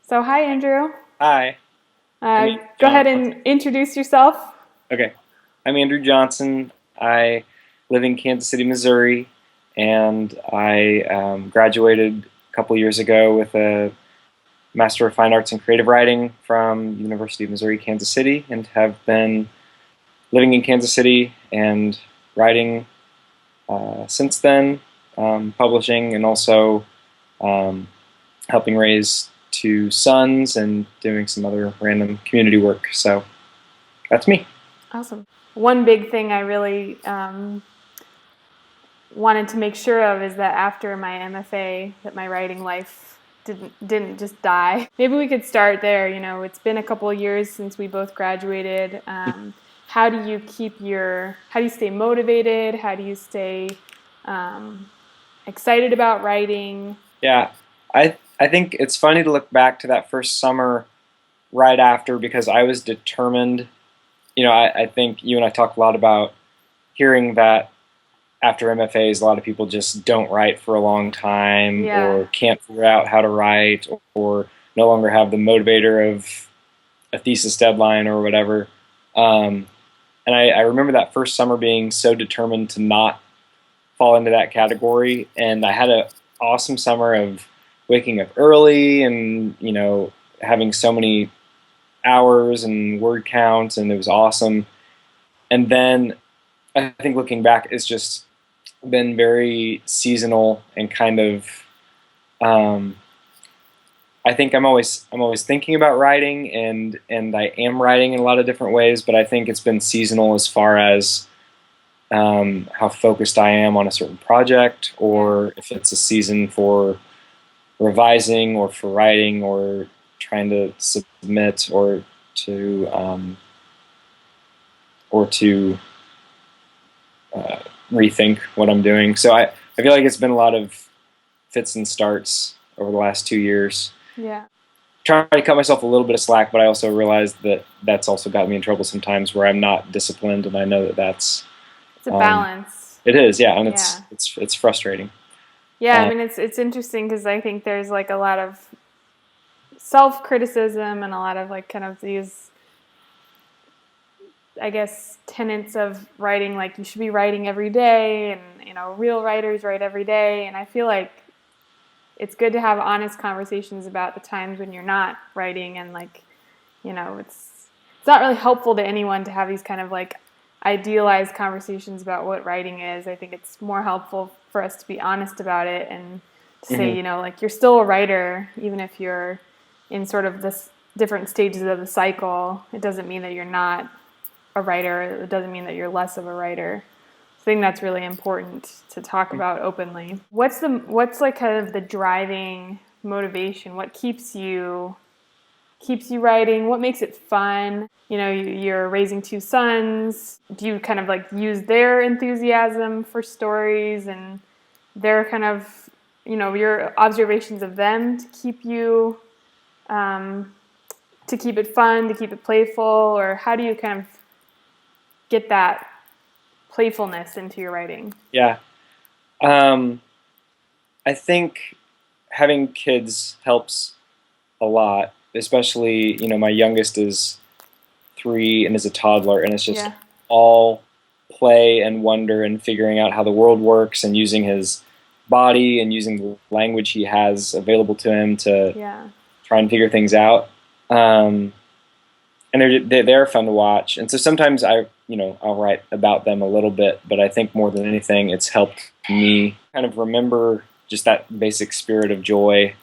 So, hi, Andrew. Hi, I'm Andrew Go ahead Johnson. and introduce yourself. Okay, I'm Andrew Johnson. I live in Kansas City, Missouri, and I graduated a couple years ago with a Master of Fine Arts in Creative Writing from University of Missouri, Kansas City, and have been living in Kansas City and writing since then, publishing and also um, helping raise two sons and doing some other random community work. So that's me. Awesome. One big thing I really wanted to make sure of is that after my MFA, that my writing life didn't just die. Maybe we could start there. It's been a couple of years since we both graduated. How do you how do you stay motivated? How do you stay um, excited about writing? Yeah, I think it's funny to look back to that first summer right after because I was determined. I think you and I talk a lot about hearing that after MFAs, a lot of people just don't write for a long time Yeah. or can't figure out how to write or no longer have the motivator of a thesis deadline or whatever. Um, and I remember that first summer being so determined to not fall into that category. And I had an awesome summer of waking up early and, having so many hours and word counts, and it was awesome. And then I think looking back, it's just been very seasonal and kind of. Um, I think I'm always thinking about writing, and I am writing in a lot of different ways. But I think it's been seasonal as far as how focused I am on a certain project, or if it's a season for revising, or for writing, or trying to submit, or to rethink what I'm doing. So I feel like it's been a lot of fits and starts over the last 2 years. Yeah. Trying to cut myself a little bit of slack, but I also realized that that's also got me in trouble sometimes where I'm not disciplined, and I know that that's It's a um, balance. it is, yeah, and Yeah. it's frustrating. Yeah, I Um, mean it's interesting because I think there's like a lot of self-criticism and a lot of like kind of these, I guess, tenets of writing, like you should be writing every day, and real writers write every day. And I feel like it's good to have honest conversations about the times when you're not writing, and like, it's not really helpful to anyone to have these kind of like idealized conversations about what writing is. I think it's more helpful for us to be honest about it and to say, mhm, like you're still a writer, even if you're in sort of this different stages of the cycle. It doesn't mean that you're not a writer. It doesn't mean that you're less of a writer. I think that's really important to talk about openly. What's like kind of the driving motivation? What keeps you writing? What makes it fun? You're raising two sons. Do you kind of like use their enthusiasm for stories and their kind of, your observations of them um, to keep it fun, to keep it playful? Or how do you kind of get that playfulness into your writing? yeah, um, I think having kids helps a lot, especially my youngest is 3 and is a toddler, and it's just Yeah, all play and wonder and figuring out how the world works and using his body and using the language he has available to him to yeah, try and figure things out. Um, and they're fun to watch. And so sometimes I'll write about them a little bit, but I think more than anything, it's helped me kind of remember just that basic spirit of joy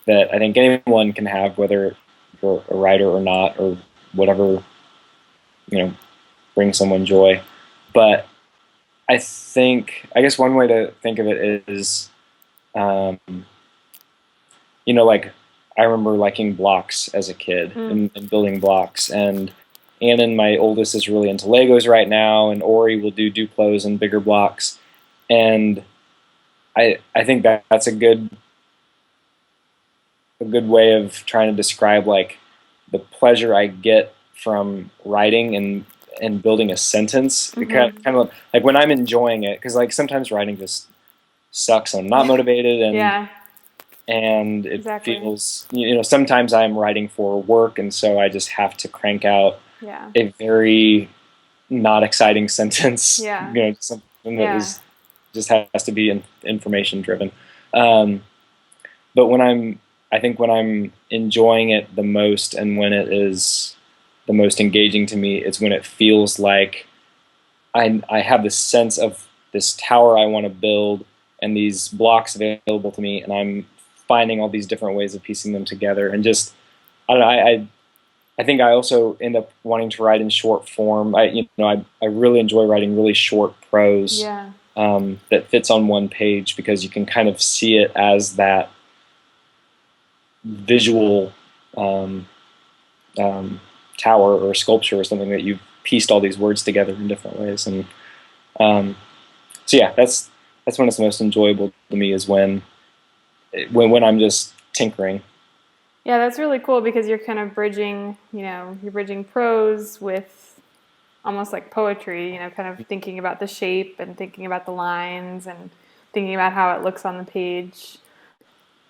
that I think anyone can have, whether you're a writer or not, or whatever brings someone joy. But I guess one way to think of it is, um, like I remember liking blocks as a kid mm, and building blocks. And Annan, my oldest, is really into Legos right now, and Ori will do Duplos and bigger blocks. And I think that's a good way of trying to describe like the pleasure I get from writing and building a sentence. It mm-hmm. kind of like when I'm enjoying it, because like sometimes writing just sucks and I'm not motivated, and Yeah, and it Exactly. feels, sometimes I'm writing for work, and so I just have to crank out Yeah. a very not exciting sentence, Yeah. something that Yeah. is just has to be information driven. Um, but I think when I'm enjoying it the most and when it is the most engaging to me, it's when it feels like I have this sense of this tower I want to build and these blocks available to me, and I'm finding all these different ways of piecing them together. And just, I don't know, I think I also end up wanting to write in short form. I really enjoy writing really short prose Yeah. that fits on one page because you can kind of see it as that visual um, um, tower or sculpture or something that you've pieced all these words together in different ways. And um, so yeah, that's when it's most enjoyable to me is when I'm just tinkering. Yeah, that's really cool because you're kind of bridging, you're bridging prose with almost like poetry, kind of thinking about the shape and thinking about the lines and thinking about how it looks on the page.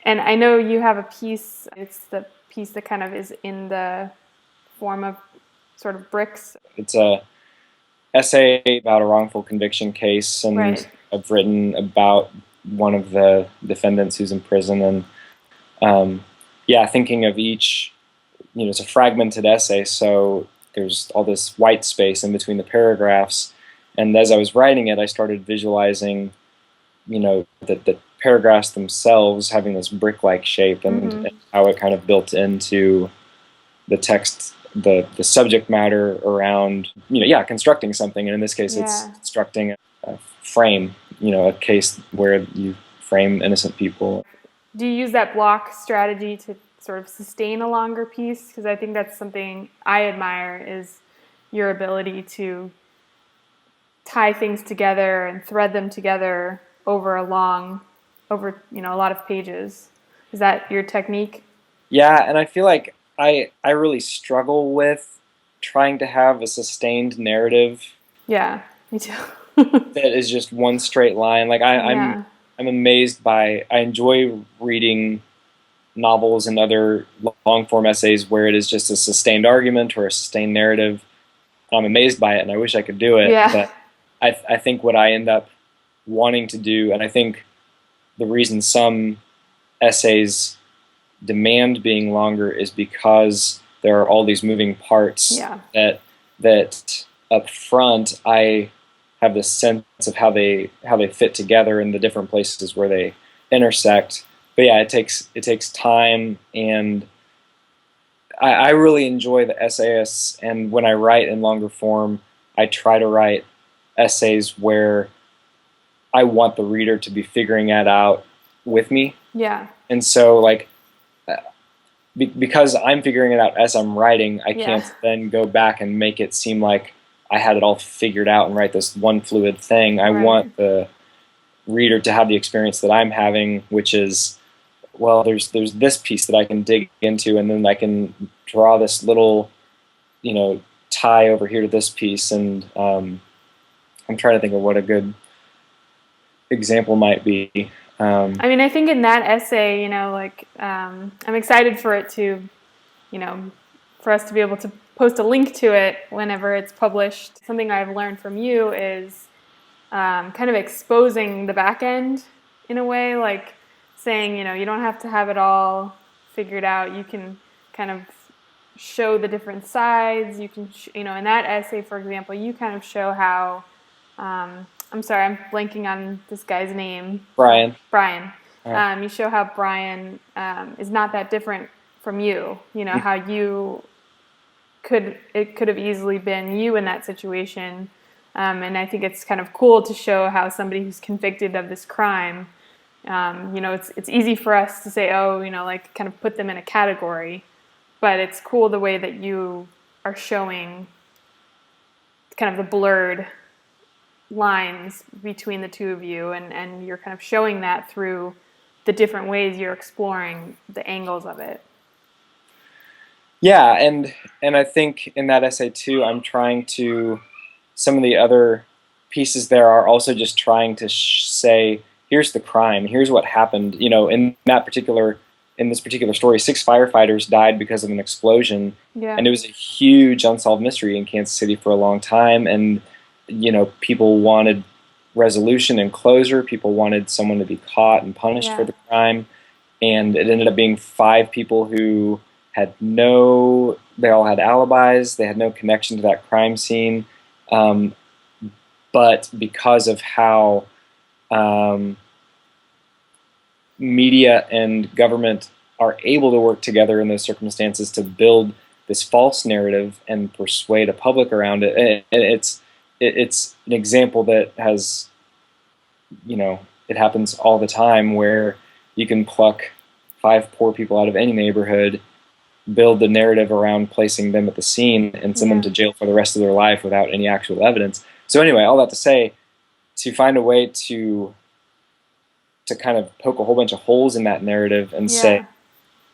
And I know you have a piece, it's the piece that kind of is in the form of sort of bricks. It's a essay about a wrongful conviction case, and Right. I've written about one of the defendants who's in prison, and yeah, thinking of each, it's a fragmented essay, so there's all this white space in between the paragraphs, and as I was writing it, I started visualizing, the paragraphs themselves having this brick-like shape, and Mm-hmm. how it kind of built into the text, the subject matter around, yeah, constructing something, and in this case, it's Yeah. constructing a frame, a case where you frame innocent people. Do you use that block strategy to sort of sustain a longer piece? Because I think that's something I admire is your ability to tie things together and thread them together over a lot of pages. Is that your technique? Yeah, and I feel like I really struggle with trying to have a sustained narrative Yeah, me too. that is just one straight line. Like Yeah, I'm amazed by, I enjoy reading novels and other long form essays where it is just a sustained argument or a sustained narrative. I'm amazed by it, and I wish I could do it. yeah, But I think what I end up wanting to do, and I think the reason some essays demand being longer is because there are all these moving parts yeah, that up front I have this sense of how they fit together in the different places where they intersect. But yeah, it takes time, and I really enjoy the essayists. And when I write in longer form, I try to write essays where I want the reader to be figuring that out with me. yeah, And so, like, because I'm figuring it out as I'm writing, I yeah, can't then go back and make it seem like I had it all figured out and write this one fluid thing. I right. want the reader to have the experience that I'm having, which is, well, there's this piece that I can dig into, and then I can draw this little, tie over here to this piece. And I'm trying to think of what a good example might be. I mean, I think in that essay, I'm excited for it to, you know, for us to be able to post a link to it whenever it's published. Something I've learned from you is kind of exposing the back end in a way, like saying, you don't have to have it all figured out. You can kind of show the different sides. You can, in that essay, for example, you kind of show how. I'm sorry, I'm blanking on this guy's name. Brian. Brian. Uh, You show how Brian is not that different from you. How it could have easily been you in that situation. And I think it's kind of cool to show how somebody who's convicted of this crime, it's easy for us to say, oh, like kind of put them in a category, but it's cool the way that you are showing kind of the blurred lines between the two of you, and you're kind of showing that through the different ways you're exploring the angles of it. yeah, and I think in that essay too, I'm trying to, some of the other pieces there are also just trying to say, here's the crime, here's what happened. In this particular story, 6 firefighters died because of an explosion, Yeah. and it was a huge unsolved mystery in Kansas City for a long time. And people wanted resolution and closure. People wanted someone to be caught and punished for Yeah. the crime. And it ended up being 5 people who they all had alibis. They had no connection to that crime scene. But because of how media and government are able to work together in those circumstances to build this false narrative and persuade a public around it, and it's an example that has, it happens all the time, where you can pluck 5 poor people out of any neighborhood, build the narrative around placing them at the scene, and send them to jail for the rest of their life without any actual evidence. So anyway, all that to say, to find a way to kind of poke a whole bunch of holes in that narrative and say,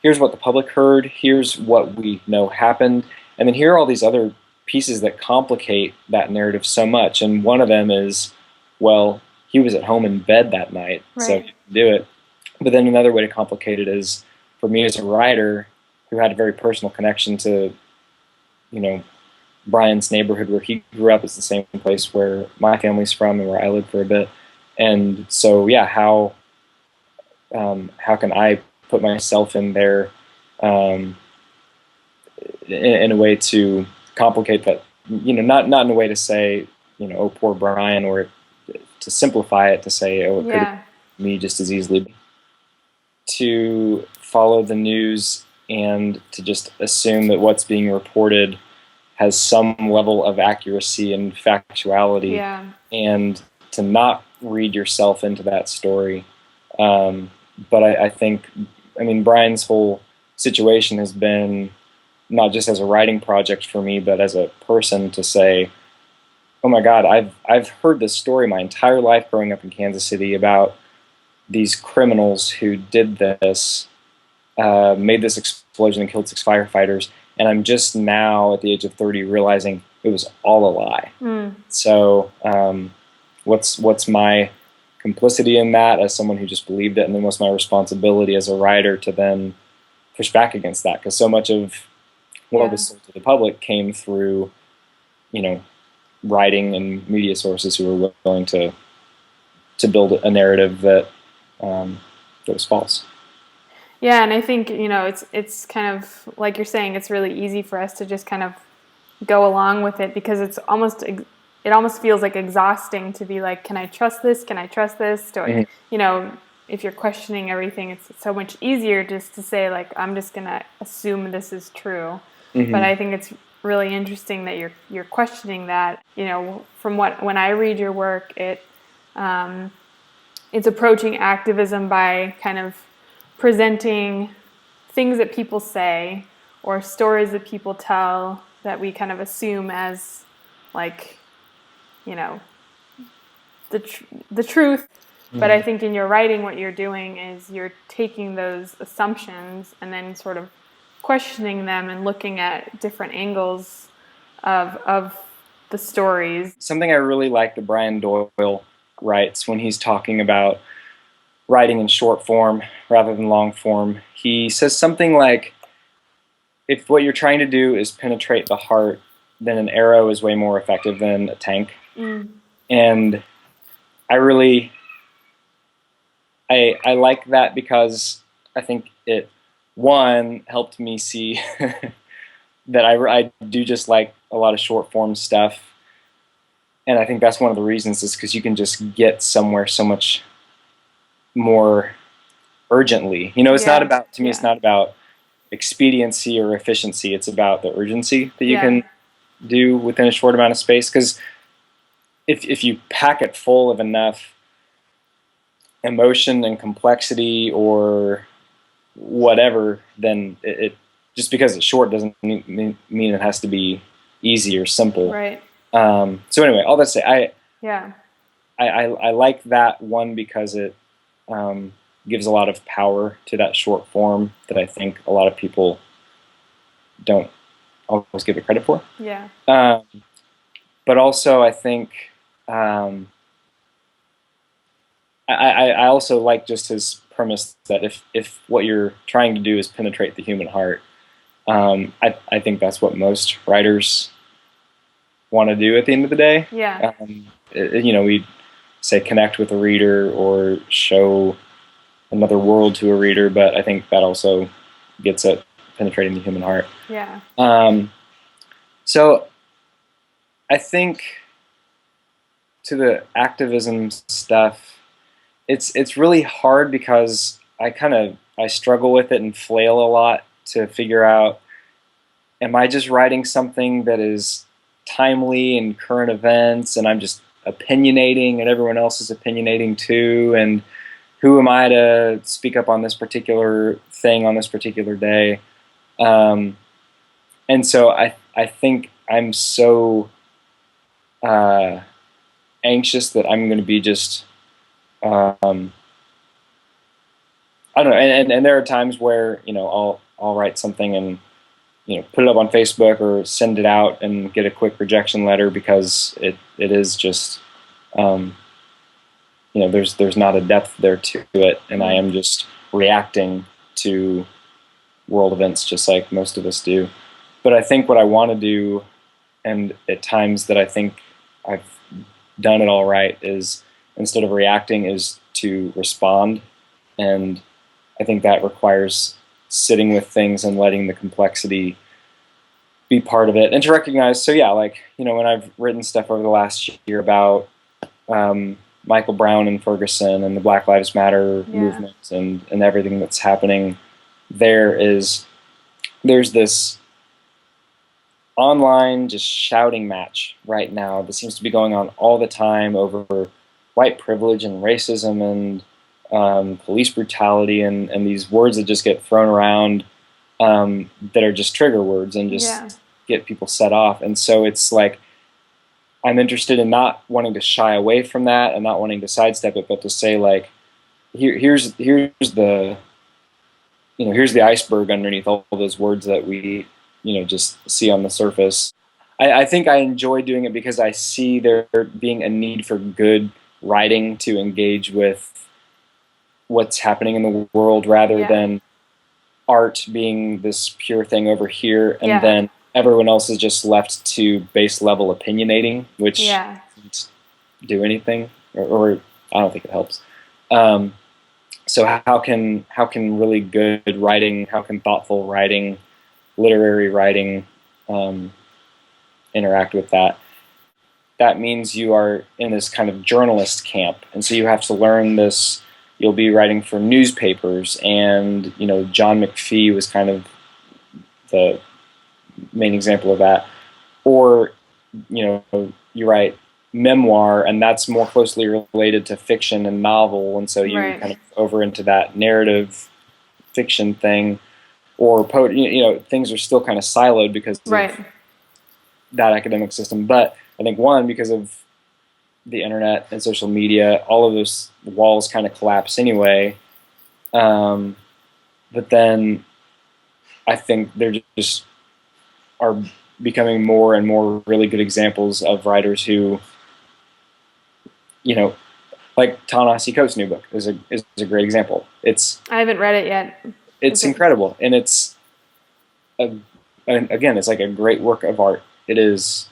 here's what the public heard, here's what we know happened, and then here are all these other pieces that complicate that narrative so much. And one of them is, well, he was at home in bed that night, so he didn't do it. But then another way to complicate it is, for me as a writer who had a very personal connection to, Brian's neighborhood where he grew up, is the same place where my family's from and where I lived for a bit. And so, yeah, how can I put myself in there in a way to complicate that, not in a way to say, oh, poor Brian, or to simplify it to say, oh, it could have been me just as easily. To follow the news and to just assume that what's being reported has some level of accuracy and factuality, and to not read yourself into that story. But I think, Brian's whole situation has been not just as a writing project for me, but as a person, to say, oh my God, I've heard this story my entire life growing up in Kansas City about these criminals who did this, made this explosion and killed 6 firefighters, and I'm just now at the age of 30 realizing it was all a lie. So what's my complicity in that as someone who just believed it, and then what's my responsibility as a writer to then push back against that? Because so much of what was sold to the public came through, writing and media sources who were willing to build a narrative that was false. Yeah, and I think, it's kind of like you're saying, it's really easy for us to just kind of go along with it, because it almost feels like exhausting to be like, can I trust this? Can I trust this? If you're questioning everything, it's so much easier just to say, like, I'm just gonna assume this is true. But I think it's really interesting that you're questioning that. From when I read your work, it's approaching activism by kind of presenting things that people say or stories that people tell that we kind of assume as, like, the truth. But I think in your writing, what you're doing is you're taking those assumptions and then sort of questioning them and looking at different angles of the stories. Something I really like that Brian Doyle writes when he's talking about writing in short form rather than long form, he says something like, if what you're trying to do is penetrate the heart, then an arrow is way more effective than a tank. And I like that, because I think it, one, helped me see that I do just like a lot of short form stuff. And I think that's one of the reasons, is because you can just get somewhere so much more urgently. It's not about, to me, it's not about expediency or efficiency. It's about the urgency that you can do within a short amount of space. Because if you pack it full of enough emotion and complexity or whatever, then it just because it's short doesn't mean it has to be easy or simple. Right. So anyway, all that to say, I like that one, because it gives a lot of power to that short form that I think a lot of people don't always give it credit for. Yeah. But also, I think I also like just his premise that if what you're trying to do is penetrate the human heart, I think that's what most writers want to do at the end of the day. Yeah. We say connect with a reader or show another world to a reader, but I think that also gets at penetrating the human heart. Yeah. So I think to the activism stuff, it's really hard because I struggle with it and flail a lot to figure out, am I just writing something that is timely in current events and I'm just opinionating and everyone else is opinionating too, and who am I to speak up on this particular thing on this particular day? And so I think I'm so anxious that I'm going to be just I don't know, and there are times where I'll write something and put it up on Facebook or send it out and get a quick rejection letter because it is just there's not a depth there to it, and I am just reacting to world events just like most of us do. But I think what I want to do, and at times that I think I've done it all right, is instead of reacting is to respond. And I think that requires sitting with things and letting the complexity be part of it, and to recognize. So yeah, like when I've written stuff over the last year about Michael Brown and Ferguson and the Black Lives Matter movement and everything that's happening, there's this online just shouting match right now that seems to be going on all the time over white privilege and racism and police brutality and these words that just get thrown around that are just trigger words and just get people set off. And so it's like I'm interested in not wanting to shy away from that and not wanting to sidestep it, but to say like here's the here's the iceberg underneath all those words that we just see on the surface. I think I enjoy doing it because I see there being a need for good writing to engage with what's happening in the world rather than art being this pure thing over here, and then everyone else is just left to base level opinionating, which doesn't do anything, or I don't think it helps. So how can really good writing, how can thoughtful writing, literary writing interact with that? That means you are in this kind of journalist camp, and so you have to learn this. You'll be writing for newspapers, and John McPhee was kind of the main example of that. Or you write memoir, and that's more closely related to fiction and novel, and so you kind of over into that narrative fiction thing. Or things are still kind of siloed because of that academic system. But I think because of the internet and social media, all of those walls kind of collapse anyway. But then I think there just are becoming more and more really good examples of writers who, like Ta-Nehisi Coates' new book is a great example. I haven't read it yet. It's incredible, and it's it's like a great work of art. It is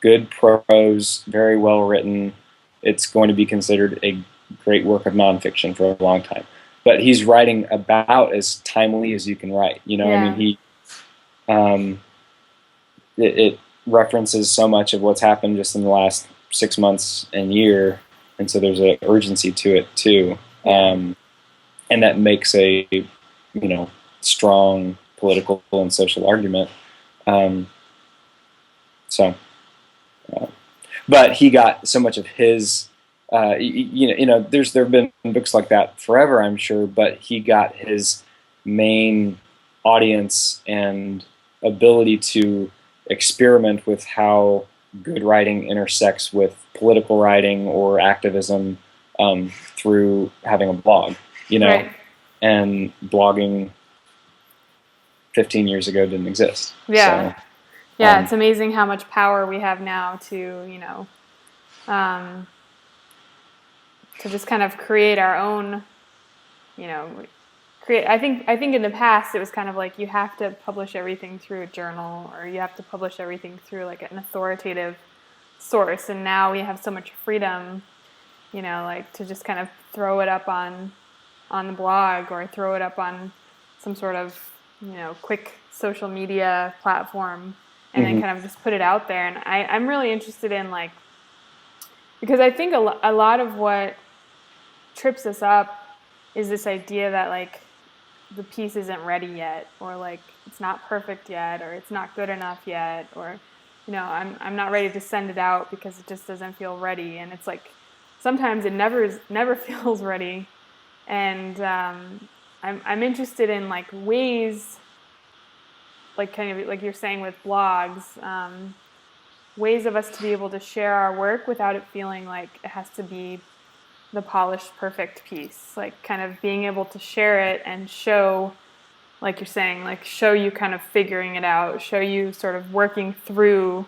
good prose, very well written. It's going to be considered a great work of nonfiction for a long time. But he's writing about as timely as you can write. I mean, it references so much of what's happened just in the last 6 months and year, and so there's an urgency to it too. And that makes a strong political and social argument. But he got so much of his, there have been books like that forever, I'm sure, but he got his main audience and ability to experiment with how good writing intersects with political writing or activism through having a blog, and blogging 15 years ago didn't exist. Yeah. So, it's amazing how much power we have now to, to just kind of create our own, you know, create. I think in the past it was kind of like you have to publish everything through a journal, or you have to publish everything through like an authoritative source. And now we have so much freedom, like to just kind of throw it up on the blog, or throw it up on some sort of, quick social media platform, and then kind of just put it out there. And I'm really interested in, like, because I think a lot of what trips us up is this idea that, like, the piece isn't ready yet, or like it's not perfect yet, or it's not good enough yet, or I'm not ready to send it out because it just doesn't feel ready. And it's like sometimes it never feels ready. And I'm interested in, like, ways, like kind of like you're saying with blogs, ways of us to be able to share our work without it feeling like it has to be the polished, perfect piece. Like, kind of being able to share it and show, like you're saying, like show you kind of figuring it out, show you sort of working through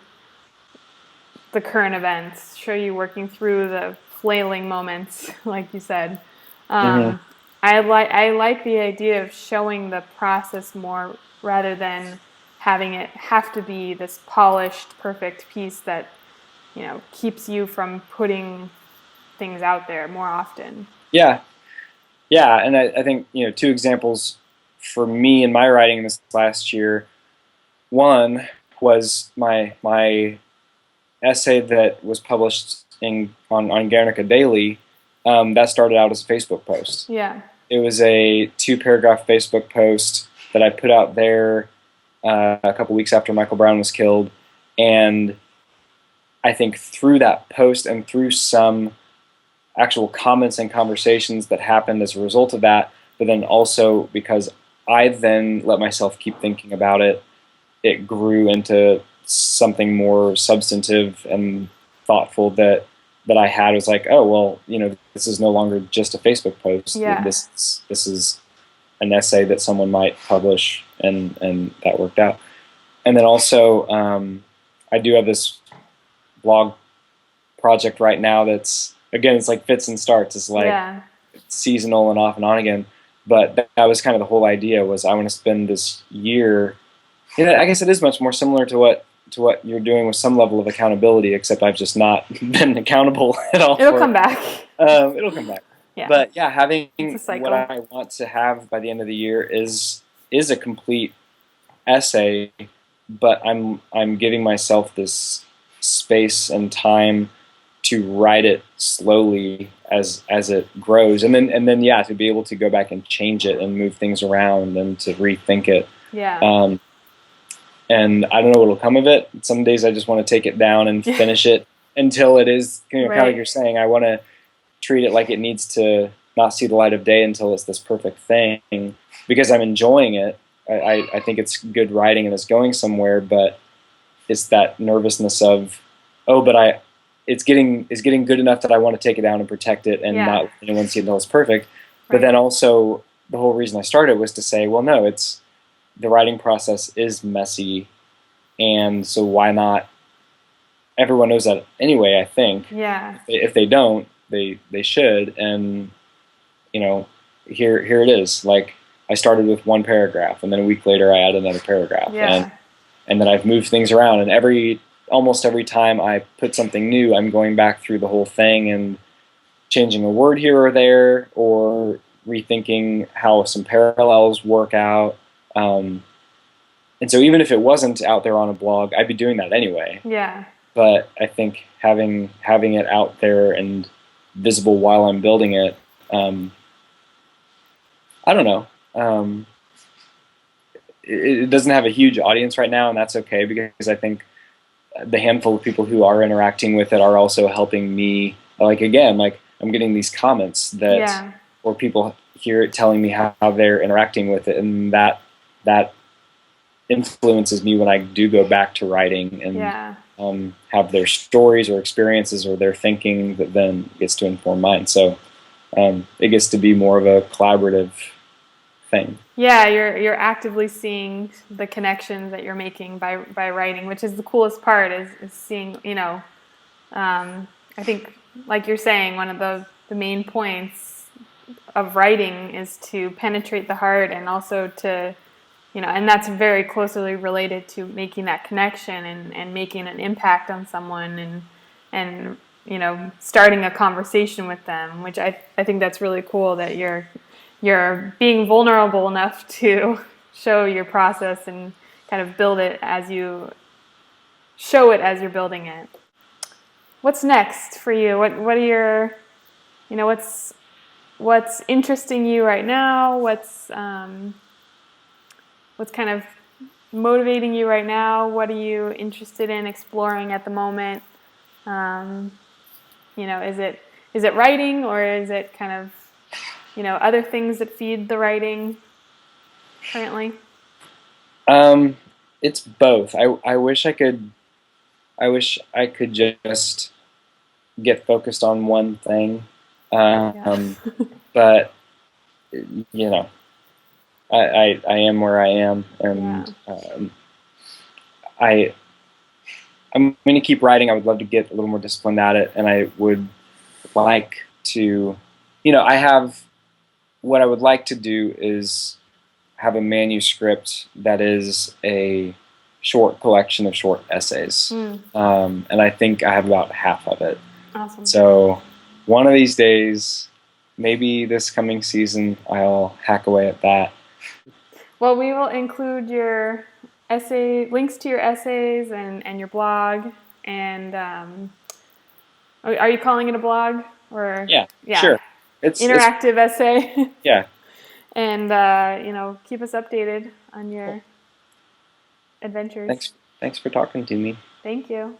the current events, show you working through the flailing moments, like you said. I like the idea of showing the process more, rather than having it have to be this polished, perfect piece that keeps you from putting things out there more often. Yeah, yeah, and I think two examples for me in my writing this last year. One was my essay that was published on Guernica Daily. That started out as a Facebook post. Yeah. It was a 2-paragraph Facebook post that I put out there a couple weeks after Michael Brown was killed, and I think through that post and through some actual comments and conversations that happened as a result of that, but then also because I then let myself keep thinking about it, it grew into something more substantive and thoughtful that I had. Was like, oh, well, this is no longer just a Facebook post. Yeah. This is an essay that someone might publish, and that worked out. And then also, I do have this blog project right now that's, again, it's like fits and starts. It's like it's seasonal and off and on again. But that was kind of the whole idea, was I want to spend this year. I guess it is much more similar to what you're doing, with some level of accountability, except I've just not been accountable at all. It'll come back. It'll come back. Yeah. But yeah, having what I want to have by the end of the year is a complete essay, but I'm giving myself this space and time to write it slowly as it grows, and then yeah, to be able to go back and change it and move things around and to rethink it. Yeah. And I don't know what'll come of it. Some days I just want to take it down and finish it until it is, kind of like you're saying, I want to treat it like it needs to not see the light of day until it's this perfect thing, because I'm enjoying it. I think it's good writing and it's going somewhere, but it's that nervousness of, oh, but it's getting good enough that I want to take it down and protect it and not let anyone see it until it's perfect. But then also, the whole reason I started was to say, well, no, the writing process is messy, and so why not? Everyone knows that anyway, I think. Yeah. If they don't, they should. And here it is. Like, I started with 1 paragraph, and then a week later I added another paragraph. Yeah. And then I've moved things around, and almost every time I put something new, I'm going back through the whole thing and changing a word here or there, or rethinking how some parallels work out. And so even if it wasn't out there on a blog, I'd be doing that anyway. Yeah. But I think having it out there and visible while I'm building it, I don't know. It doesn't have a huge audience right now, and that's okay, because I think the handful of people who are interacting with it are also helping me. Like, again, like, I'm getting these comments or people here telling me how they're interacting with it, and that influences me when I do go back to writing and have their stories or experiences or their thinking that then gets to inform mine. So it gets to be more of a collaborative thing. Yeah, you're actively seeing the connections that you're making by writing, which is the coolest part, is seeing, I think, like you're saying, one of the the main points of writing is to penetrate the heart, and also to, and that's very closely related to making that connection, and making an impact on someone, and starting a conversation with them, which I think that's really cool, that you're being vulnerable enough to show your process and kind of build it as you show it as you're building it. What's next for you? What are your, what's interesting you right now? What's kind of motivating you right now? What are you interested in exploring at the moment? Is it writing, or is it kind of, other things that feed the writing currently? It's both. I wish I could. I wish I could just get focused on one thing, Yeah. but you know, I am where I am, and Yeah. I'm going to keep writing. I would love to get a little more disciplined at it, and I would like to, I have, what I would like to do is have a manuscript that is a short collection of short essays. And I think I have about half of it. Awesome. So one of these days, maybe this coming season, I'll hack away at that. Well, we will include your links to your essays and your blog. And are you calling it a blog, or Yeah. Sure. It's interactive essay? Yeah. And keep us updated on your adventures. Thanks for talking to me. Thank you.